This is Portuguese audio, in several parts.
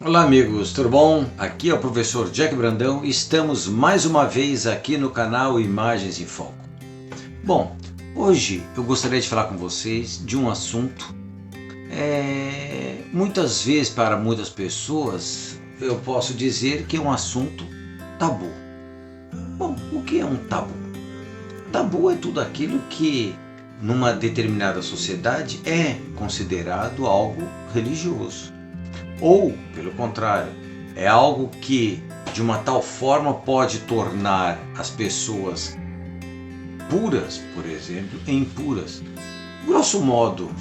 Olá amigos, tudo bom? Aqui é o professor Jack Brandão e estamos mais uma vez aqui no canal Imagens em Foco. Bom, hoje eu gostaria de falar com vocês de um assunto muitas vezes para muitas pessoas eu posso dizer que é um assunto tabu. Bom, o que é um tabu? Tabu é tudo aquilo que numa determinada sociedade é considerado algo religioso. Ou, pelo contrário, é algo que de uma tal forma pode tornar as pessoas puras, por exemplo, impuras. Grosso modo,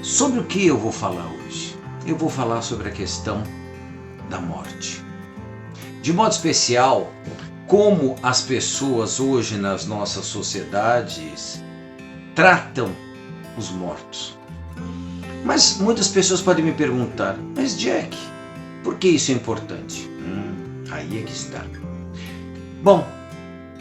sobre o que eu vou falar hoje? Eu vou falar sobre a questão da morte. De modo especial, como as pessoas hoje nas nossas sociedades tratam os mortos. Mas muitas pessoas podem me perguntar, mas Jack, por que isso é importante? Aí é que está. Bom,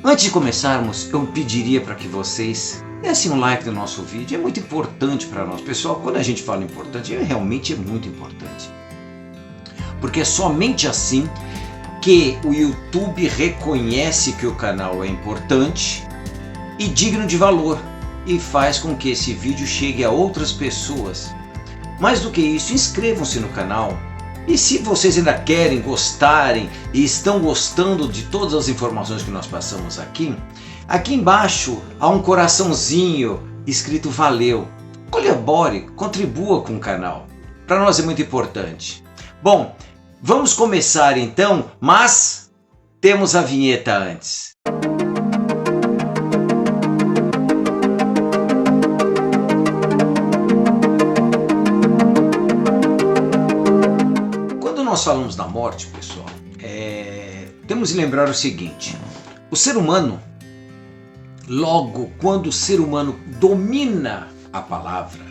antes de começarmos, eu pediria para que vocês dessem um like no nosso vídeo. É muito importante para nós. Pessoal, quando a gente fala importante, realmente é muito importante. Porque é somente assim que o YouTube reconhece que o canal é importante e digno de valor e faz com que esse vídeo chegue a outras pessoas. Mais do que isso, inscrevam-se no canal. E se vocês ainda querem, gostarem e estão gostando de todas as informações que nós passamos aqui, aqui embaixo há um coraçãozinho escrito valeu. Colabore, contribua com o canal. Para nós é muito importante. Bom, vamos começar então, mas temos a vinheta antes. Nós falamos da morte, pessoal, temos de lembrar o seguinte: o ser humano, logo quando o ser humano domina a palavra,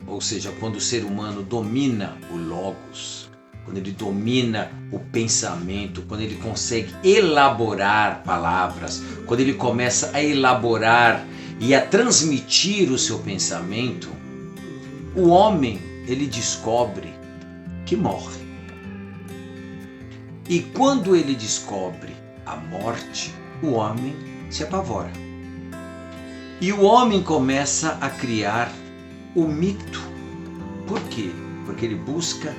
ou seja, quando o ser humano domina o logos, quando ele domina o pensamento, quando ele consegue elaborar palavras, quando ele começa a elaborar e a transmitir o seu pensamento, o homem ele descobre que morre. E quando ele descobre a morte, o homem se apavora. E o homem começa a criar o mito. Por quê? Porque ele busca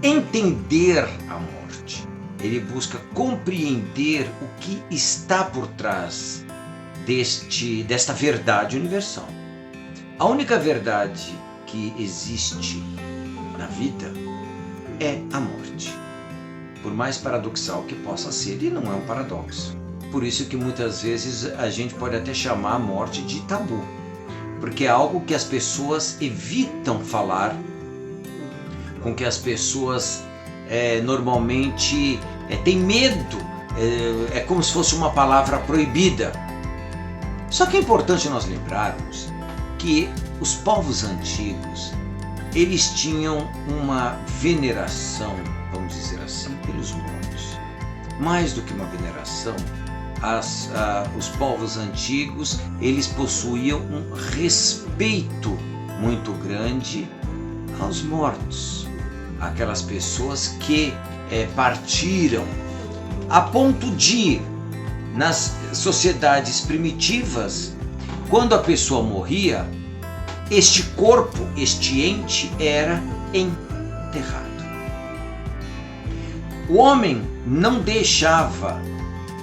entender a morte. Ele busca compreender o que está por trás desta verdade universal. A única verdade que existe na vida é a morte. Por mais paradoxal que possa ser, e não é um paradoxo. Por isso que muitas vezes a gente pode até chamar a morte de tabu, porque é algo que as pessoas evitam falar, com que as pessoas normalmente têm medo, é como se fosse uma palavra proibida. Só que é importante nós lembrarmos que os povos antigos, eles tinham uma veneração, vamos dizer assim, pelos mortos. Mais do que uma veneração, os povos antigos, eles possuíam um respeito muito grande aos mortos, aquelas pessoas que partiram, a ponto de, nas sociedades primitivas, quando a pessoa morria, este corpo, este ente era enterrado. O homem não deixava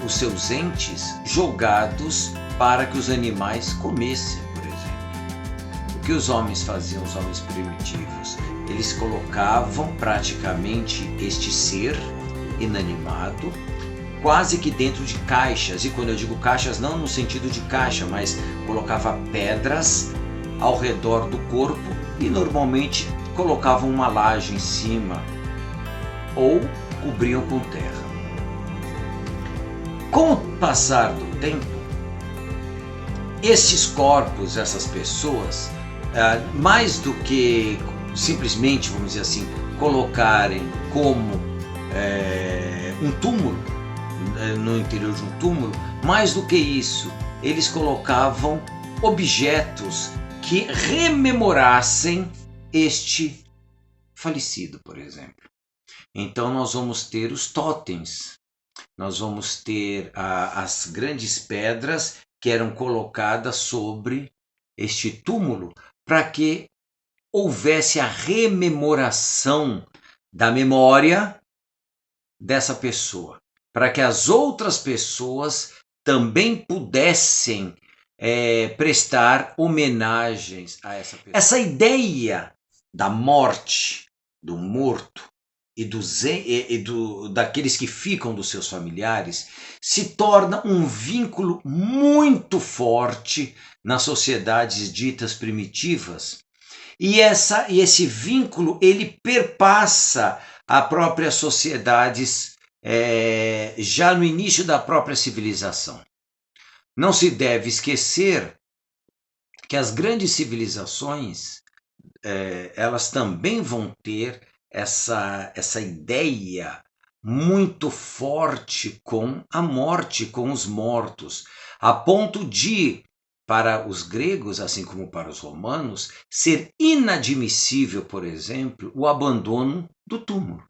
os seus entes jogados para que os animais comessem, por exemplo. O que os homens faziam, os homens primitivos? Eles colocavam praticamente este ser inanimado quase que dentro de caixas. E quando eu digo caixas, não no sentido de caixa, mas colocava pedras ao redor do corpo e normalmente colocavam uma laje em cima ou cobriam com terra. Com o passar do tempo, estes corpos, essas pessoas, mais do que simplesmente, vamos dizer assim, colocarem como um túmulo, no interior de um túmulo, mais do que isso, eles colocavam objetos que rememorassem este falecido, por exemplo. Então nós vamos ter os totens, nós vamos ter as grandes pedras que eram colocadas sobre este túmulo para que houvesse a rememoração da memória dessa pessoa, para que as outras pessoas também pudessem prestar homenagens a essa pessoa. Essa ideia da morte, do morto daqueles que ficam dos seus familiares se torna um vínculo muito forte nas sociedades ditas primitivas. E esse vínculo ele perpassa a própria sociedades já no início da própria civilização. Não se deve esquecer que as grandes civilizações elas também vão ter essa ideia muito forte com a morte, com os mortos, a ponto de, para os gregos, assim como para os romanos, ser inadmissível, por exemplo, o abandono do túmulo.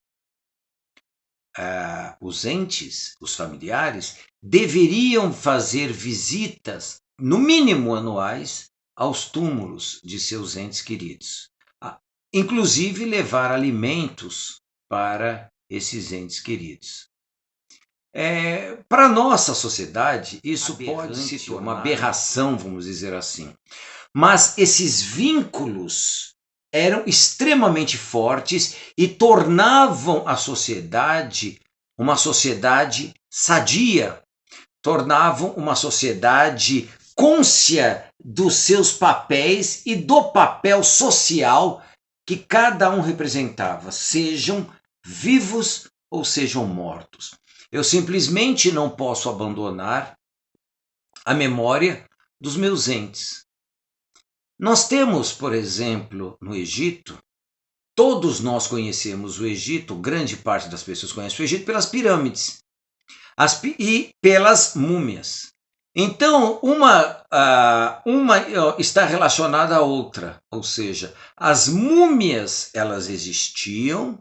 Os entes, os familiares, deveriam fazer visitas, no mínimo anuais, aos túmulos de seus entes queridos. Inclusive levar alimentos para esses entes queridos. Para a nossa sociedade, isso pode se tornar uma aberração, vamos dizer assim. Mas esses vínculos eram extremamente fortes e tornavam a sociedade uma sociedade sadia, tornavam uma sociedade cônscia dos seus papéis e do papel social que cada um representava, sejam vivos ou sejam mortos. Eu simplesmente não posso abandonar a memória dos meus entes. Nós temos, por exemplo, no Egito, todos nós conhecemos o Egito, grande parte das pessoas conhece o Egito pelas pirâmides e pelas múmias. Então, uma está relacionada à outra, ou seja, as múmias elas existiam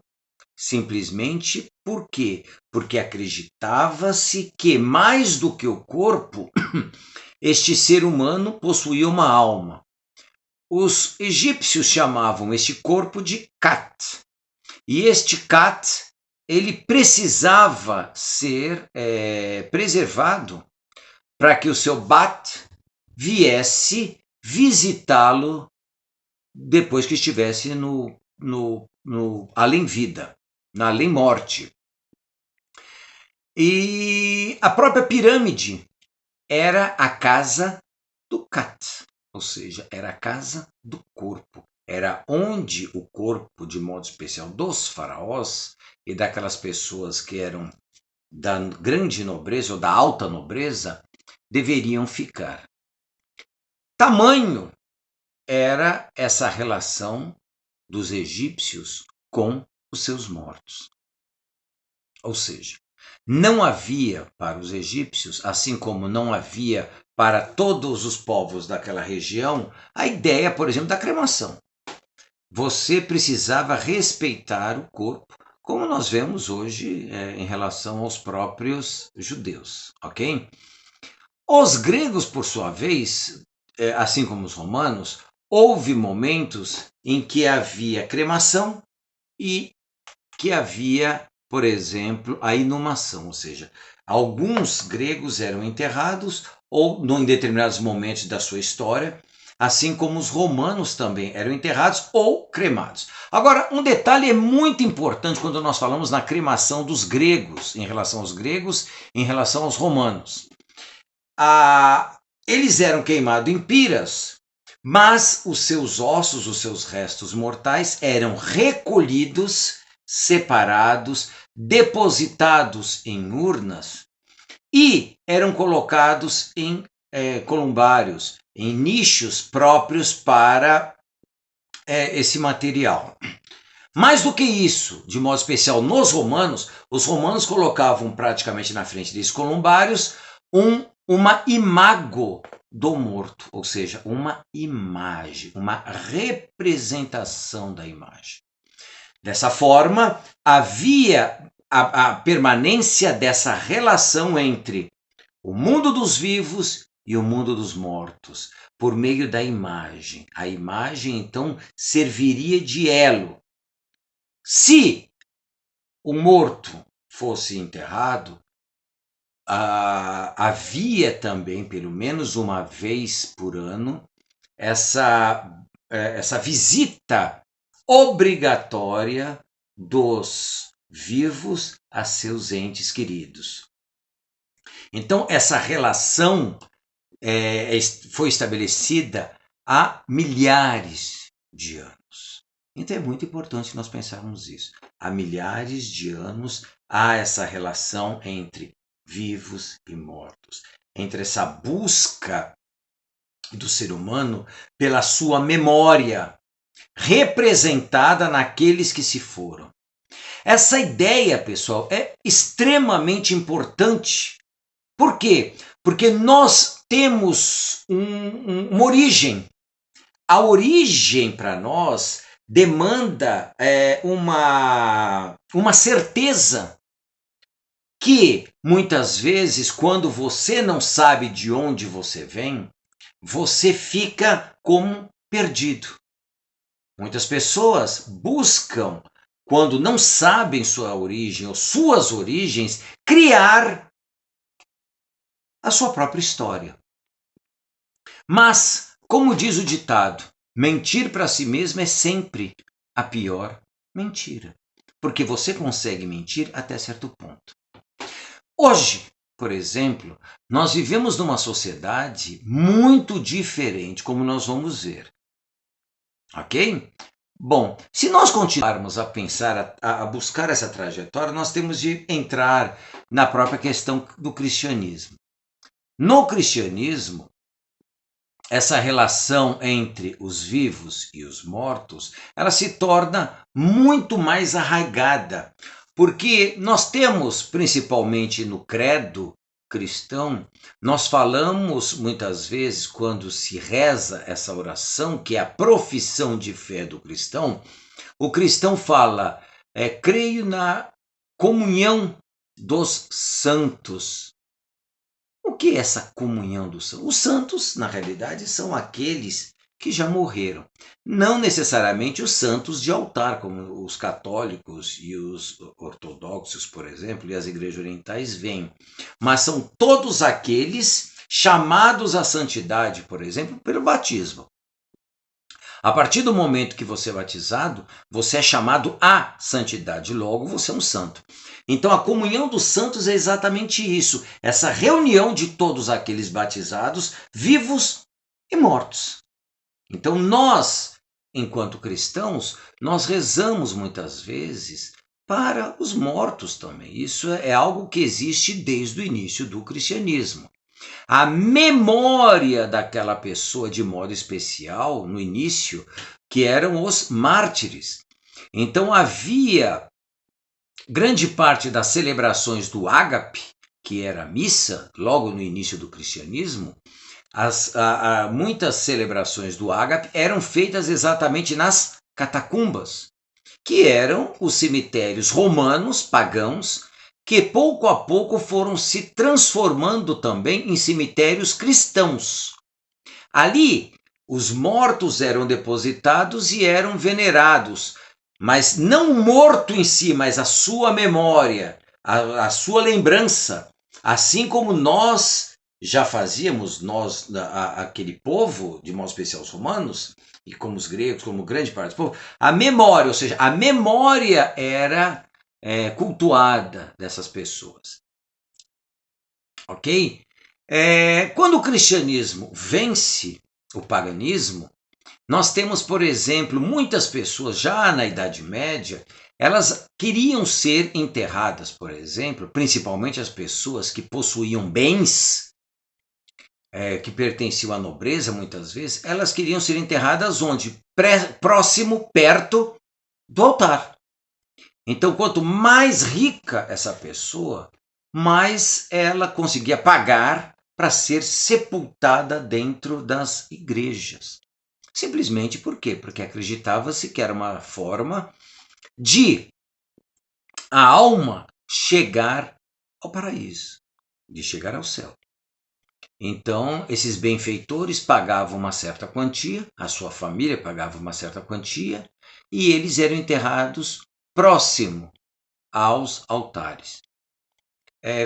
simplesmente por quê? Porque acreditava-se que mais do que o corpo, este ser humano possuía uma alma. Os egípcios chamavam este corpo de Kat, e este Kat ele precisava ser preservado para que o seu Bat viesse visitá-lo depois que estivesse no além-vida, na além-morte. E a própria pirâmide era a casa do Kat, ou seja, era a casa do corpo. Era onde o corpo, de modo especial, dos faraós e daquelas pessoas que eram da grande nobreza ou da alta nobreza, deveriam ficar. Tamanho era essa relação dos egípcios com os seus mortos. Ou seja, não havia para os egípcios, assim como não havia para todos os povos daquela região, a ideia, por exemplo, da cremação. Você precisava respeitar o corpo, como nós vemos hoje em relação aos próprios judeus, ok? Os gregos, por sua vez, assim como os romanos, houve momentos em que havia cremação e que havia, por exemplo, a inumação, ou seja, alguns gregos eram enterrados ou em determinados momentos da sua história, assim como os romanos também eram enterrados ou cremados. Agora, um detalhe é muito importante quando nós falamos na cremação dos gregos, em relação aos gregos, em relação aos romanos. Eles eram queimados em piras, mas os seus ossos, os seus restos mortais eram recolhidos, separados, depositados em urnas e eram colocados em columbários, em nichos próprios para esse material. Mais do que isso, de modo especial nos romanos, os romanos colocavam praticamente na frente desses columbários uma imago do morto, ou seja, uma imagem, uma representação da imagem. Dessa forma, havia a permanência dessa relação entre o mundo dos vivos e o mundo dos mortos, por meio da imagem. A imagem, então, serviria de elo. Se o morto fosse enterrado, havia também, pelo menos uma vez por ano, essa visita obrigatória dos vivos a seus entes queridos. Então, essa relação foi estabelecida há milhares de anos. Então, é muito importante nós pensarmos isso. Há milhares de anos há essa relação entre vivos e mortos, entre essa busca do ser humano pela sua memória, representada naqueles que se foram. Essa ideia, pessoal, é extremamente importante. Por quê? Porque nós temos uma origem. A origem, para nós, demanda uma certeza que, muitas vezes, quando você não sabe de onde você vem, você fica como perdido. Muitas pessoas buscam, quando não sabem sua origem ou suas origens, criar a sua própria história. Mas, como diz o ditado, mentir para si mesmo é sempre a pior mentira, porque você consegue mentir até certo ponto. Hoje, por exemplo, nós vivemos numa sociedade muito diferente, como nós vamos ver. Ok? Bom, se nós continuarmos a pensar, a buscar essa trajetória, nós temos de entrar na própria questão do cristianismo. No cristianismo, essa relação entre os vivos e os mortos, ela se torna muito mais arraigada, porque nós temos, principalmente no credo cristão, nós falamos muitas vezes, quando se reza essa oração, que é a profissão de fé do cristão, o cristão fala, creio na comunhão dos santos. O que é essa comunhão dos santos? Os santos, na realidade, são aqueles que já morreram. Não necessariamente os santos de altar, como os católicos e os ortodoxos, por exemplo, e as igrejas orientais veem. Mas são todos aqueles chamados à santidade, por exemplo, pelo batismo. A partir do momento que você é batizado, você é chamado à santidade, logo você é um santo. Então a comunhão dos santos é exatamente isso, essa reunião de todos aqueles batizados, vivos e mortos. Então nós, enquanto cristãos, nós rezamos muitas vezes para os mortos também. Isso é algo que existe desde o início do cristianismo. A memória daquela pessoa de modo especial, no início, que eram os mártires. Então havia grande parte das celebrações do ágape, que era a missa, logo no início do cristianismo, muitas celebrações do ágape eram feitas exatamente nas catacumbas, que eram os cemitérios romanos, pagãos, que pouco a pouco foram se transformando também em cemitérios cristãos. Ali, os mortos eram depositados e eram venerados, mas não o morto em si, mas a sua memória, a sua lembrança, assim como nós já fazíamos, aquele povo, de modo especial os romanos, e como os gregos, como grande parte do povo, a memória, ou seja, a memória era cultuada dessas pessoas. Ok? Quando o cristianismo vence o paganismo, nós temos, por exemplo, muitas pessoas já na Idade Média, elas queriam ser enterradas, por exemplo, principalmente as pessoas que possuíam bens, que pertenciam à nobreza muitas vezes, elas queriam ser enterradas onde? Próximo, perto do altar. Então, quanto mais rica essa pessoa, mais ela conseguia pagar para ser sepultada dentro das igrejas. Simplesmente por quê? Porque acreditava-se que era uma forma de a alma chegar ao paraíso, de chegar ao céu. Então, esses benfeitores pagavam uma certa quantia, a sua família pagava uma certa quantia, e eles eram enterrados próximo aos altares.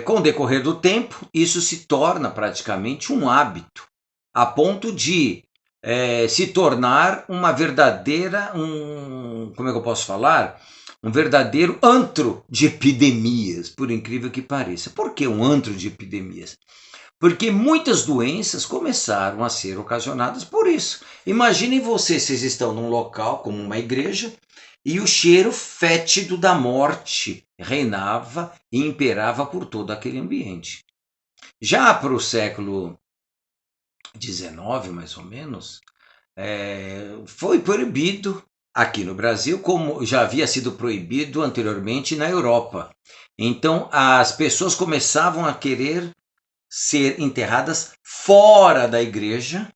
Com o decorrer do tempo, isso se torna praticamente um hábito, a ponto de se tornar uma verdadeira, como é que eu posso falar? Um verdadeiro antro de epidemias, por incrível que pareça. Por que um antro de epidemias? Porque muitas doenças começaram a ser ocasionadas por isso. Imaginem vocês estão num local como uma igreja e o cheiro fétido da morte reinava e imperava por todo aquele ambiente. Já para o século XIX, mais ou menos, foi proibido aqui no Brasil, como já havia sido proibido anteriormente na Europa. Então as pessoas começavam a querer ser enterradas fora da igreja,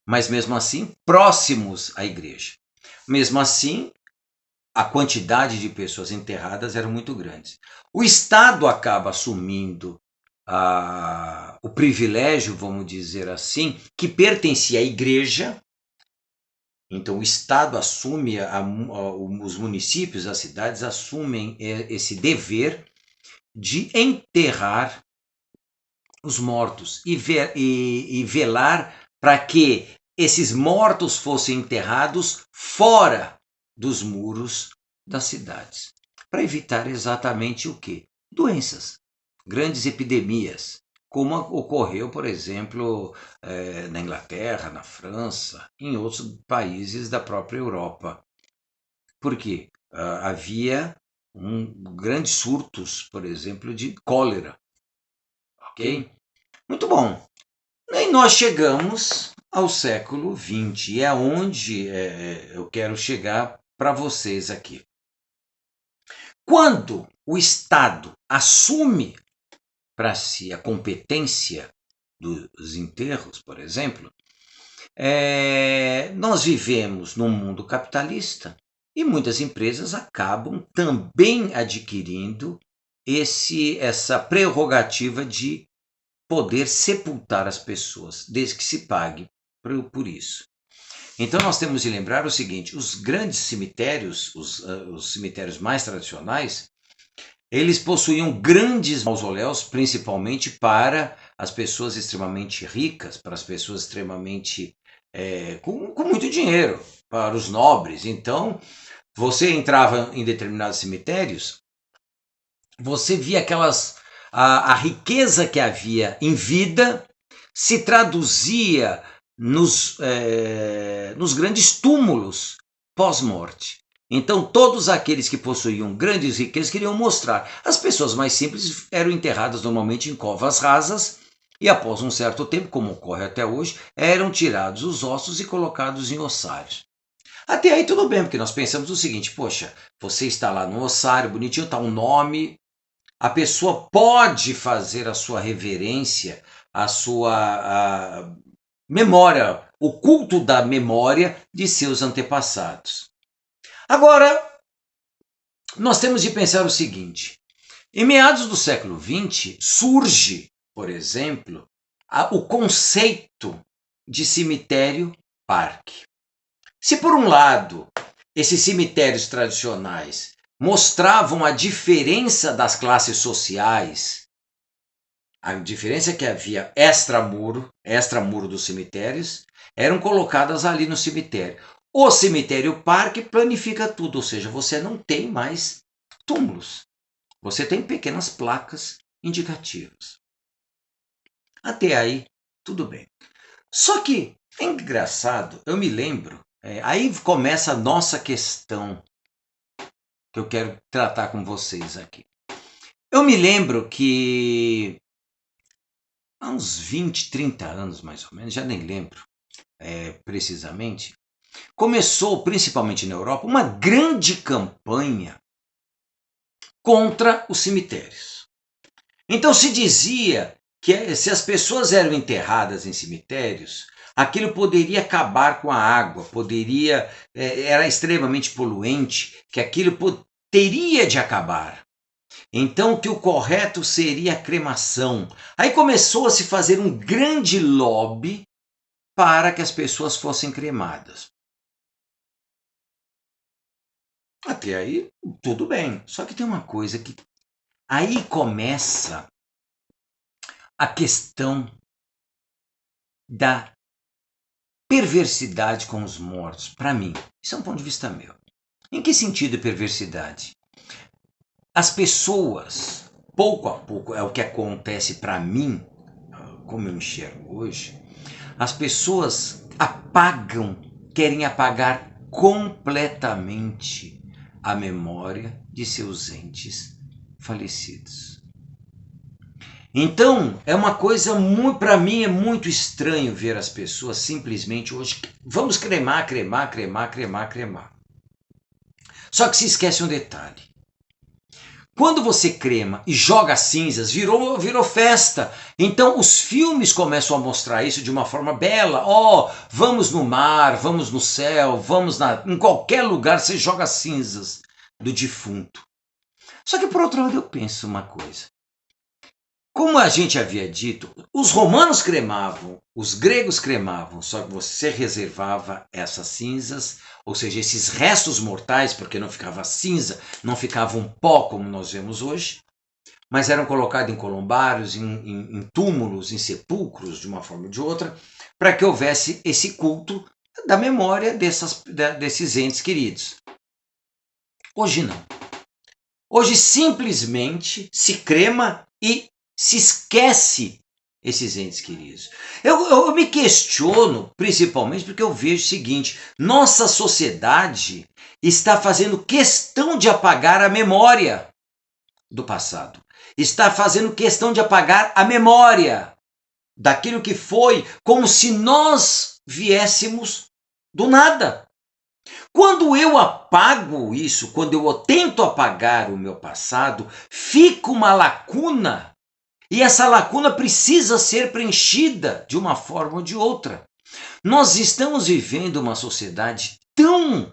mas mesmo assim próximos à igreja. Mesmo assim, a quantidade de pessoas enterradas era muito grande. O Estado acaba assumindo o privilégio, vamos dizer assim, que pertencia à igreja. Então o Estado assume, os municípios, as cidades assumem esse dever de enterrar os mortos e velar para que esses mortos fossem enterrados fora dos muros das cidades, para evitar exatamente o quê? Doenças, grandes epidemias, como ocorreu, por exemplo, na Inglaterra, na França, em outros países da própria Europa. Por quê? Havia grandes surtos, por exemplo, de cólera. Ok? Muito bom. E nós chegamos ao século XX, e é onde eu quero chegar para vocês aqui. Quando o Estado assume para si a competência dos enterros, por exemplo, nós vivemos num mundo capitalista e muitas empresas acabam também adquirindo essa prerrogativa de poder sepultar as pessoas, desde que se pague por isso. Então nós temos de lembrar o seguinte: os grandes cemitérios, os cemitérios mais tradicionais, eles possuíam grandes mausoléus, principalmente para as pessoas extremamente ricas, para as pessoas extremamente com muito dinheiro, para os nobres. Então, você entrava em determinados cemitérios, você via a riqueza que havia em vida se traduzia nos grandes túmulos pós-morte. Então, todos aqueles que possuíam grandes riquezas queriam mostrar. As pessoas mais simples eram enterradas normalmente em covas rasas e, após um certo tempo, como ocorre até hoje, eram tirados os ossos e colocados em ossários. Até aí tudo bem, porque nós pensamos o seguinte: poxa, você está lá no ossário, bonitinho, está um nome, a pessoa pode fazer a sua reverência, a sua memória, o culto da memória de seus antepassados. Agora, nós temos de pensar o seguinte: em meados do século XX surge, por exemplo, o conceito de cemitério-parque. Se por um lado esses cemitérios tradicionais mostravam a diferença das classes sociais, a diferença que havia extramuro dos cemitérios, eram colocadas ali no cemitério. O cemitério-parque planifica tudo, ou seja, você não tem mais túmulos. Você tem pequenas placas indicativas. Até aí, tudo bem. Só que é engraçado, eu me lembro, aí começa a nossa questão que eu quero tratar com vocês aqui. Eu me lembro que há uns 20, 30 anos mais ou menos, já nem lembro precisamente, começou, principalmente na Europa, uma grande campanha contra os cemitérios. Então se dizia que se as pessoas eram enterradas em cemitérios, aquilo poderia acabar com a água, era extremamente poluente, que aquilo teria de acabar. Então, que o correto seria a cremação. Aí começou a se fazer um grande lobby para que as pessoas fossem cremadas. Até aí, tudo bem. Só que tem uma coisa que aí começa a questão da perversidade com os mortos. Para mim, isso é um ponto de vista meu. Em que sentido perversidade? As pessoas, pouco a pouco, é o que acontece para mim, como eu enxergo hoje, as pessoas querem apagar completamente a memória de seus entes falecidos. Então, é uma coisa muito, para mim é muito estranho ver as pessoas simplesmente hoje, vamos cremar. Só que se esquece um detalhe. Quando você crema e joga cinzas, virou festa. Então os filmes começam a mostrar isso de uma forma bela. Vamos no mar, vamos no céu, em qualquer lugar você joga cinzas do defunto. Só que por outro lado eu penso uma coisa. Como a gente havia dito, os romanos cremavam, os gregos cremavam, só que você reservava essas cinzas, ou seja, esses restos mortais, porque não ficava cinza, não ficava um pó como nós vemos hoje, mas eram colocados em columbares, em túmulos, em sepulcros, de uma forma ou de outra, para que houvesse esse culto da memória desses entes queridos. Hoje não. Hoje simplesmente se crema e se esquece esses entes queridos. Eu me questiono, principalmente porque eu vejo o seguinte, nossa sociedade está fazendo questão de apagar a memória do passado. Está fazendo questão de apagar a memória daquilo que foi, como se nós viéssemos do nada. Quando eu apago isso, quando eu tento apagar o meu passado, fica uma lacuna. E essa lacuna precisa ser preenchida de uma forma ou de outra. Nós estamos vivendo uma sociedade tão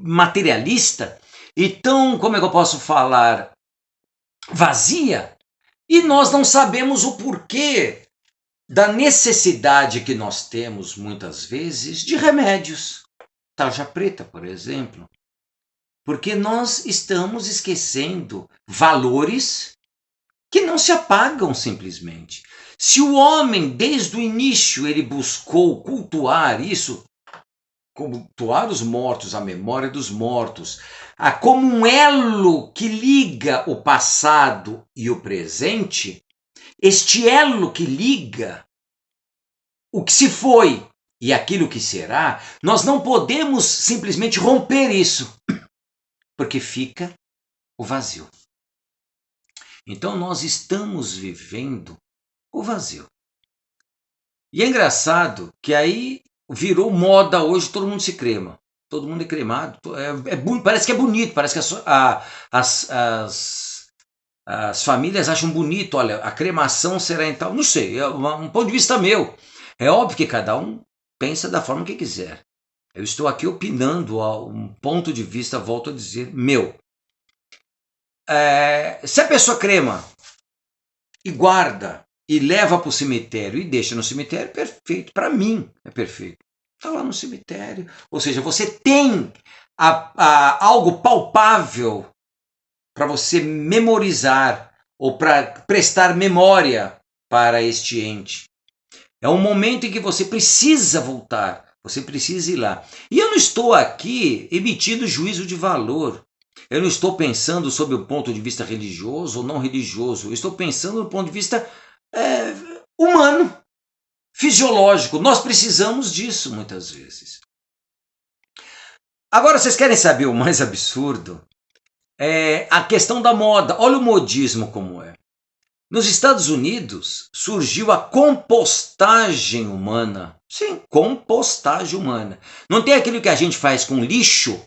materialista e tão, como é que eu posso falar, vazia, e nós não sabemos o porquê da necessidade que nós temos, muitas vezes, de remédios. Tarja preta, por exemplo. Porque nós estamos esquecendo valores que não se apagam simplesmente. Se o homem, desde o início, ele buscou cultuar isso, cultuar os mortos, a memória dos mortos, como um elo que liga o passado e o presente, este elo que liga o que se foi e aquilo que será, nós não podemos simplesmente romper isso, porque fica o vazio. Então nós estamos vivendo o vazio. E é engraçado que aí virou moda hoje, todo mundo se crema. Todo mundo é cremado. Parece que é bonito, parece que as famílias acham bonito. Olha, a cremação será em tal... Não sei, é um ponto de vista meu. É óbvio que cada um pensa da forma que quiser. Eu estou aqui opinando a um ponto de vista, volto a dizer, meu. Se a pessoa crema e guarda e leva para o cemitério e deixa no cemitério, perfeito. Para mim é perfeito. Está lá no cemitério. Ou seja, você tem algo palpável para você memorizar ou para prestar memória para este ente. É um momento em que você precisa voltar, você precisa ir lá. E eu não estou aqui emitindo juízo de valor. Eu não estou pensando sob o ponto de vista religioso ou não religioso. Eu estou pensando do ponto de vista humano, fisiológico. Nós precisamos disso muitas vezes. Agora, vocês querem saber o mais absurdo? É a questão da moda. Olha o modismo como é. Nos Estados Unidos surgiu a compostagem humana. Sim, compostagem humana. Não tem aquilo que a gente faz com lixo?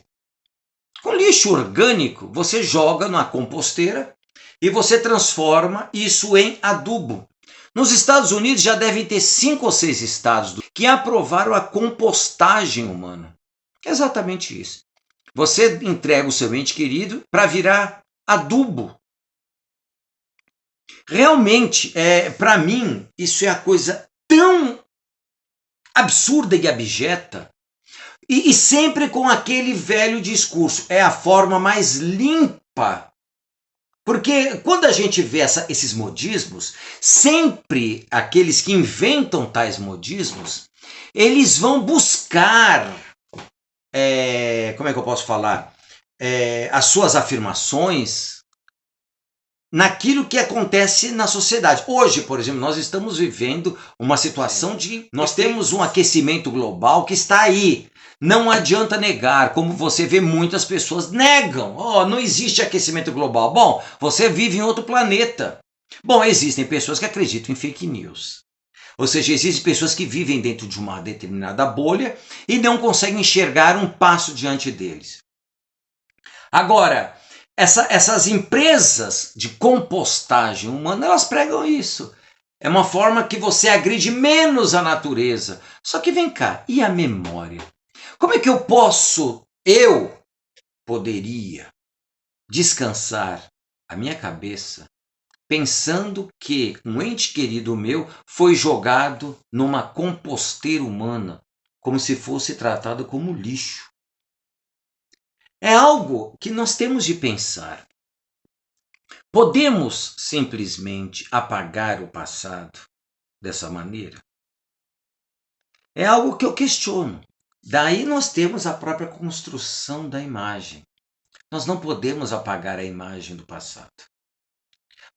Com lixo orgânico, você joga na composteira e você transforma isso em adubo. Nos Estados Unidos já devem ter 5 ou 6 estados que aprovaram a compostagem humana. É exatamente isso. Você entrega o seu ente querido para virar adubo. Realmente, para mim, isso é a coisa tão absurda e abjeta, e sempre com aquele velho discurso, é a forma mais limpa. Porque quando a gente vê esses modismos, sempre aqueles que inventam tais modismos, eles vão buscar, como é que eu posso falar, as suas afirmações naquilo que acontece na sociedade. Hoje, por exemplo, nós estamos vivendo uma situação nós temos um aquecimento global que está aí. Não adianta negar, como você vê muitas pessoas negam. Não existe aquecimento global. Bom, você vive em outro planeta. Bom, existem pessoas que acreditam em fake news. Ou seja, existem pessoas que vivem dentro de uma determinada bolha e não conseguem enxergar um passo diante deles. Agora, essas empresas de compostagem humana, elas pregam isso. É uma forma que você agride menos a natureza. Só que vem cá, e a memória? Como é que eu poderia descansar a minha cabeça pensando que um ente querido meu foi jogado numa composteira humana, como se fosse tratado como lixo? É algo que nós temos de pensar. Podemos simplesmente apagar o passado dessa maneira? É algo que eu questiono. Daí nós temos a própria construção da imagem. Nós não podemos apagar a imagem do passado.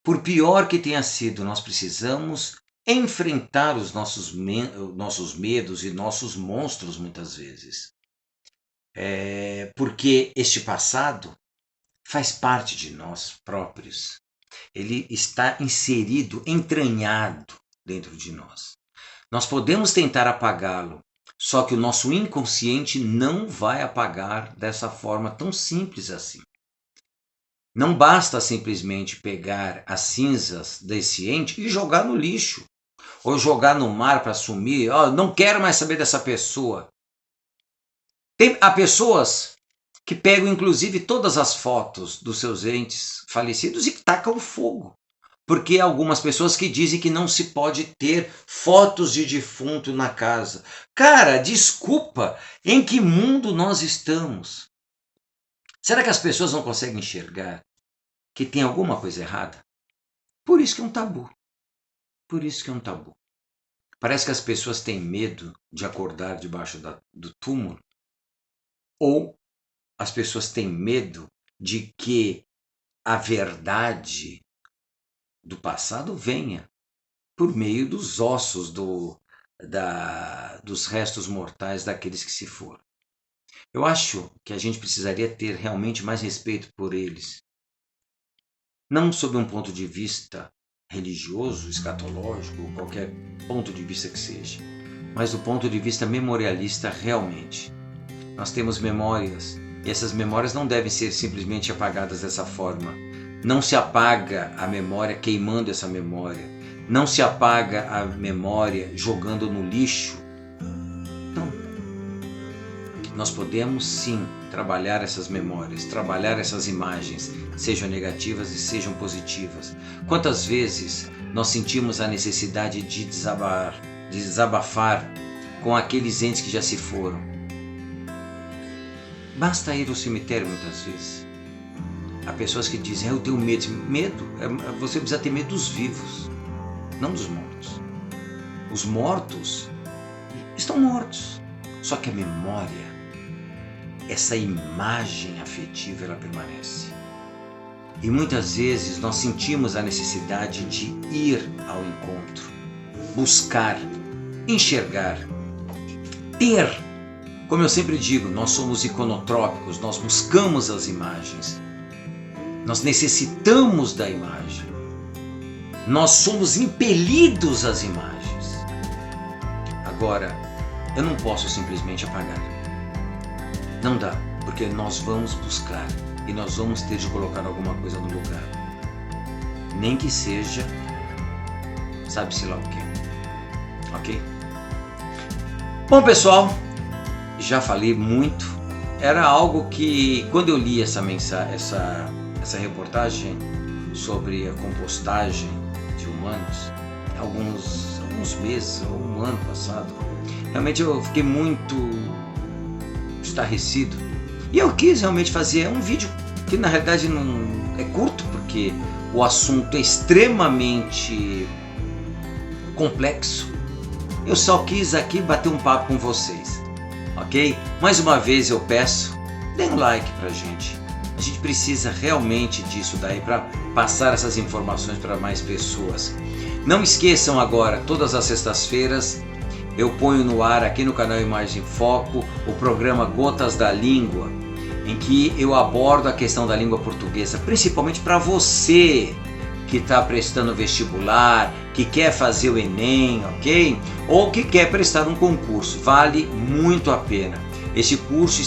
Por pior que tenha sido, nós precisamos enfrentar os nossos medos e nossos monstros muitas vezes. Porque este passado faz parte de nós próprios. Ele está inserido, entranhado dentro de nós. Nós podemos tentar apagá-lo, só que o nosso inconsciente não vai apagar dessa forma tão simples assim. Não basta simplesmente pegar as cinzas desse ente e jogar no lixo, ou jogar no mar para sumir. Não quero mais saber dessa pessoa. Há pessoas que pegam inclusive todas as fotos dos seus entes falecidos e tacam fogo. Porque há algumas pessoas que dizem que não se pode ter fotos de defunto na casa. Cara, desculpa, em que mundo nós estamos? Será que as pessoas não conseguem enxergar que tem alguma coisa errada? Por isso que é um tabu. Por isso que é um tabu. Parece que as pessoas têm medo de acordar debaixo do túmulo, ou as pessoas têm medo de que a verdade do passado venha por meio dos ossos dos restos mortais daqueles que se foram. Eu acho que a gente precisaria ter realmente mais respeito por eles. Não sob um ponto de vista religioso, escatológico, ou qualquer ponto de vista que seja, mas do ponto de vista memorialista realmente. Nós temos memórias, e essas memórias não devem ser simplesmente apagadas dessa forma. Não se apaga a memória queimando essa memória. Não se apaga a memória jogando no lixo. Não. Nós podemos sim trabalhar essas memórias, trabalhar essas imagens, sejam negativas e sejam positivas. Quantas vezes nós sentimos a necessidade de desabafar com aqueles entes que já se foram? Basta ir ao cemitério muitas vezes. Há pessoas que dizem, eu tenho medo. Medo? Você precisa ter medo dos vivos, não dos mortos. Os mortos estão mortos. Só que a memória, essa imagem afetiva, ela permanece. E muitas vezes nós sentimos a necessidade de ir ao encontro, buscar, enxergar, ter. Como eu sempre digo, nós somos iconotrópicos, nós buscamos as imagens. Nós necessitamos da imagem. Nós somos impelidos às imagens. Agora, eu não posso simplesmente apagar. Não dá, porque nós vamos buscar e nós vamos ter de colocar alguma coisa no lugar. Nem que seja sabe-se lá o quê. Ok? Bom, pessoal, já falei muito. Era algo que, quando eu li essa reportagem sobre a compostagem de humanos, alguns meses, ou um ano passado, realmente eu fiquei muito estarrecido. E eu quis realmente fazer um vídeo que na realidade não é curto, porque o assunto é extremamente complexo. Eu só quis aqui bater um papo com vocês, ok? Mais uma vez eu peço, dê um like pra gente. A gente precisa realmente disso daí para passar essas informações para mais pessoas. Não esqueçam agora, todas as sextas-feiras eu ponho no ar aqui no canal Imagem em Foco o programa Gotas da Língua, em que eu abordo a questão da língua portuguesa, principalmente para você que está prestando vestibular, que quer fazer o Enem, ok? Ou que quer prestar um concurso, vale muito a pena. Este curso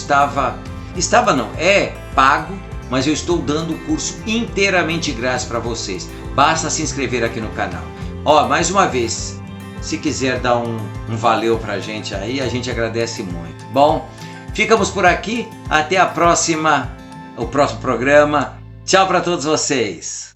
é pago, mas eu estou dando o curso inteiramente grátis para vocês. Basta se inscrever aqui no canal. Ó, mais uma vez, se quiser dar um valeu pra gente aí, a gente agradece muito. Bom, ficamos por aqui, até o próximo programa. Tchau para todos vocês.